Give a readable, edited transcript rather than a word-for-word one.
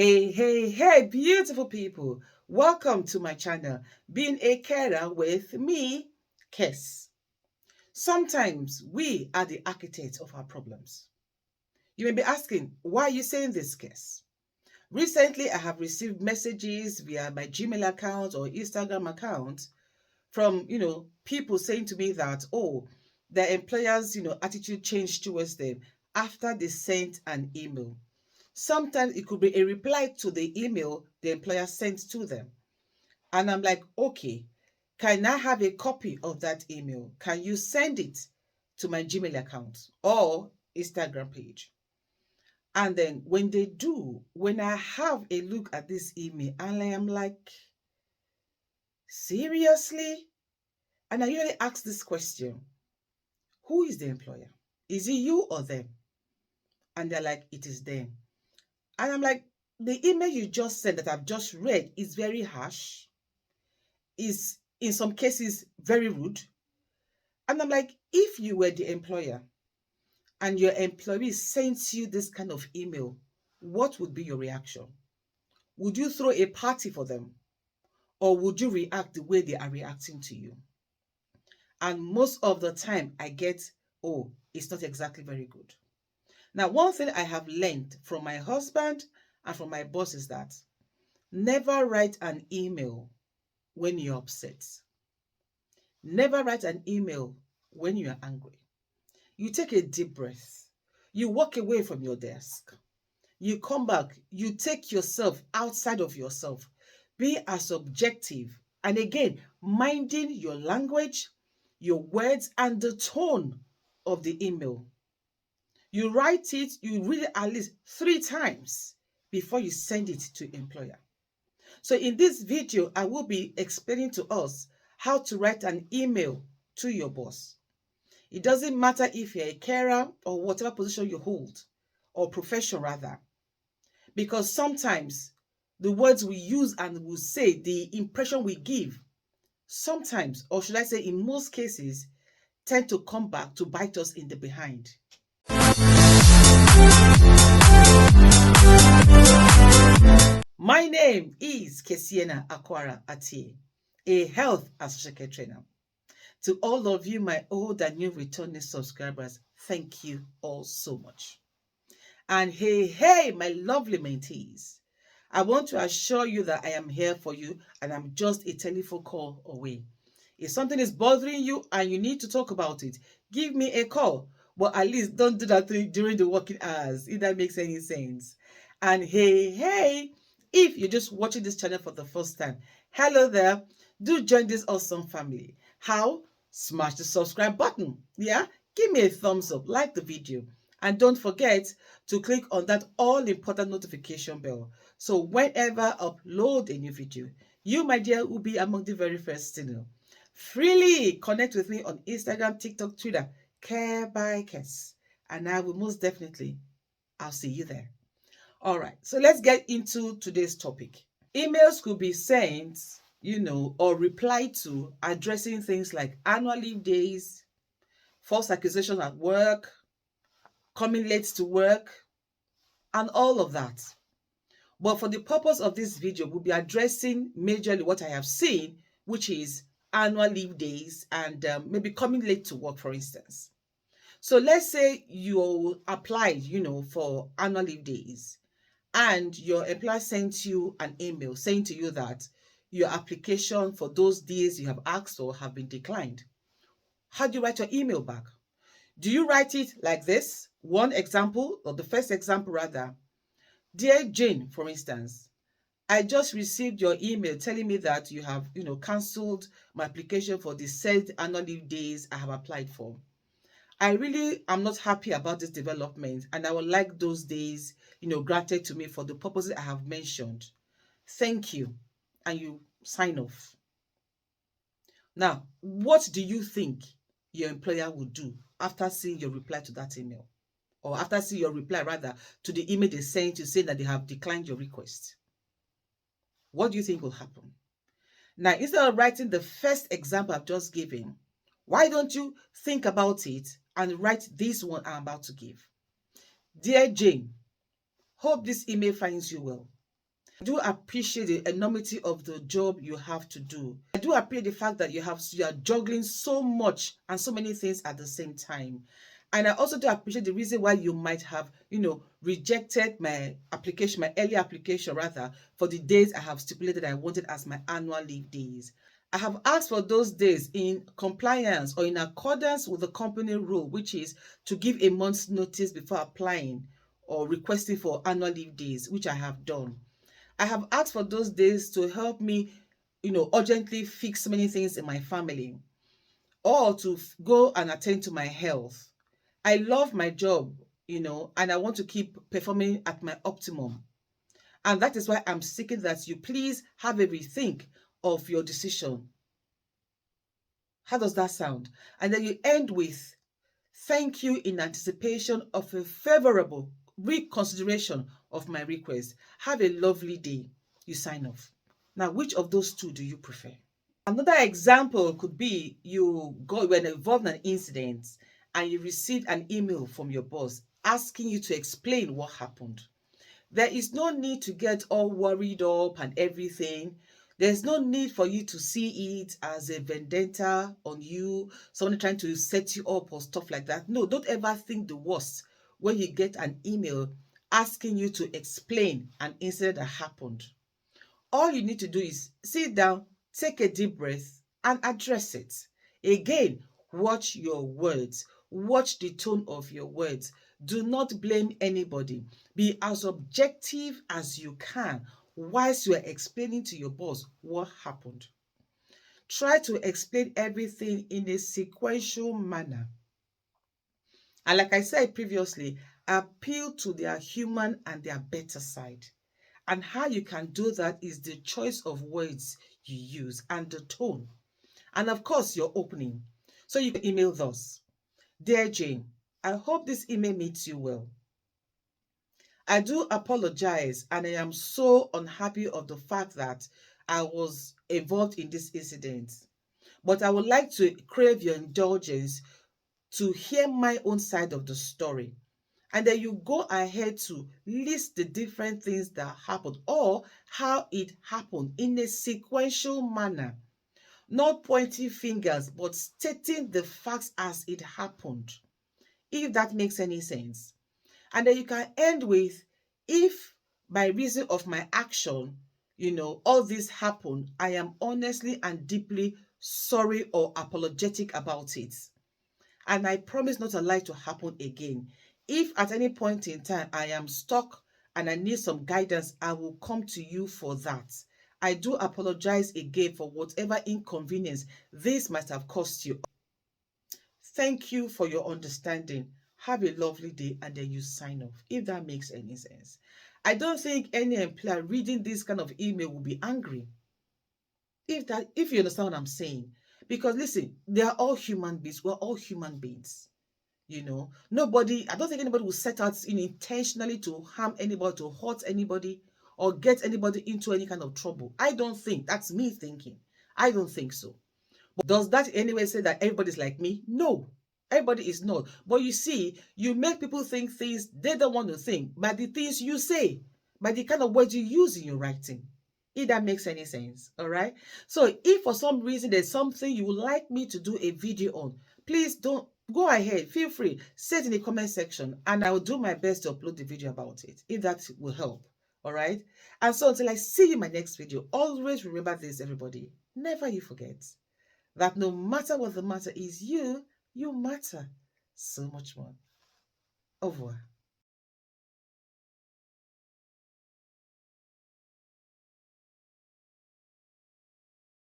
Hey, beautiful people. Welcome to my channel, Being a Carer with me, Kes. Sometimes we are the architects of our problems. You may be asking, why are you saying this, Kes? Recently, I have received messages via my Gmail account or Instagram account from, people saying to me that, their employers, attitude changed towards them after they sent an email. Sometimes it could be a reply to the email the employer sent to them. And I'm like, okay, can I have a copy of that email? Can you send it to my Gmail account or Instagram page? And then when they do, when I have a look at this email, and I am like, seriously? And I usually ask this question, who is the employer? Is it you or them? And they're like, it is them. And I'm like, the email you just sent that I've just read is very harsh, is in some cases very rude. And I'm like, if you were the employer and your employee sends you this kind of email, what would be your reaction? Would you throw a party for them? Or would you react the way they are reacting to you? And most of the time I get, oh, it's not exactly very good. Now, one thing I have learned from my husband and from my boss is that never write an email when you're upset. Never write an email when you are angry. You take a deep breath. You walk away from your desk. You come back. You take yourself outside of yourself. Be as objective. And again, minding your language, your words, and the tone of the email. You write it, you read it at least 3 times before you send it to employer. So in this video, I will be explaining to us how to write an email to your boss. It doesn't matter if you're a carer or whatever position you hold, or profession rather, because sometimes the words we use and we say, the impression we give, sometimes, or should I say in most cases, tend to come back to bite us in the behind. My name is Kesienaakwaraatie, a health associate care trainer. To all of you, my old and new returning subscribers, thank you all so much. And hey, my lovely mentees, I want to assure you that I am here for you and I'm just a telephone call away. If something is bothering you and you need to talk about it, give me a call. But at least don't do that during the working hours, if that makes any sense. And hey, if you're just watching this channel for the first time, hello there. Do join this awesome family. How? Smash the subscribe button. Yeah? Give me a thumbs up, like the video. And don't forget to click on that all-important notification bell. So whenever I upload a new video, you, my dear, will be among the very first to know. Freely connect with me on Instagram, TikTok, Twitter, Care by Kes. And I will most definitely, I'll see you there. All right, so let's get into today's topic. Emails could be sent, or replied to addressing things like annual leave days, false accusations at work, coming late to work, and all of that. But for the purpose of this video, we'll be addressing majorly what I have seen, which is annual leave days and maybe coming late to work, for instance. So let's say you applied, for annual leave days, and your employer sent you an email saying to you that your application for those days you have asked for have been declined. How do you write your email back? Do you write it like this? One example, or the first example rather. Dear Jane, for instance, I just received your email telling me that you have, cancelled my application for the said annual leave days I have applied for. I really am not happy about this development and I would like those days, granted to me for the purposes I have mentioned. Thank you. And you sign off. Now, what do you think your employer will do after seeing your reply to that email? Or after seeing your reply, rather, to the email they sent you saying that they have declined your request? What do you think will happen? Now, instead of writing the first example I've just given, why don't you think about it and write this one I'm about to give? Dear Jane, hope this email finds you well. I do appreciate the enormity of the job you have to do. I do appreciate the fact that you are juggling so much and so many things at the same time. And I also do appreciate the reason why you might have, rejected my application, my early application rather, for the days I have stipulated I wanted as my annual leave days. I have asked for those days in compliance or in accordance with the company rule, which is to give a month's notice before applying or requesting for annual leave days, which I have done. I have asked for those days to help me, urgently fix many things in my family or to go and attend to my health. I love my job, and I want to keep performing at my optimum. And that is why I'm seeking that you please have a rethink of your decision. How does that sound? And then you end with thank you in anticipation of a favorable reconsideration of my request. Have a lovely day. You sign off. Now, which of those two do you prefer? Another example could be you were involved in an incident and you received an email from your boss asking you to explain what happened. There is no need to get all worried up and everything. There's no need for you to see it as a vendetta on you, someone trying to set you up or stuff like that. No, don't ever think the worst when you get an email asking you to explain an incident that happened. All you need to do is sit down, take a deep breath, and address it. Again, watch your words. Watch the tone of your words. Do not blame anybody. Be as objective as you can whilst you are explaining to your boss what happened. Try to explain everything in a sequential manner. And like I said previously, appeal to their human and their better side. And how you can do that is the choice of words you use and the tone. And of course, your opening. So you can email thus. Dear Jane, I hope this email meets you well. I do apologize and I am so unhappy of the fact that I was involved in this incident. But I would like to crave your indulgence to hear my own side of the story. And then you go ahead to list the different things that happened or how it happened in a sequential manner. Not pointing fingers, but stating the facts as it happened. If that makes any sense. And then you can end with, if by reason of my action, all this happened, I am honestly and deeply sorry or apologetic about it. And I promise not allow it to happen again. If at any point in time I am stuck and I need some guidance, I will come to you for that. I do apologize again for whatever inconvenience this might have cost you. Thank you for your understanding. Have a lovely day, and then you sign off, if that makes any sense. I don't think any employer reading this kind of email will be angry. If you understand what I'm saying. Because listen, they are all human beings. We're all human beings. I don't think anybody will set out intentionally to harm anybody, to hurt anybody, or get anybody into any kind of trouble. I don't think. That's me thinking. I don't think so. But does that in any way say that everybody's like me? No. Everybody is not. But you see, you make people think things they don't want to think by the things you say, by the kind of words you use in your writing. If that makes any sense, all right? So if for some reason there's something you would like me to do a video on, please don't go ahead, feel free, say it in the comment section, and I will do my best to upload the video about it, if that will help, all right? And so until I see you in my next video, always remember this, everybody. Never you forget that no matter what the matter is, you matter so much more. Au revoir.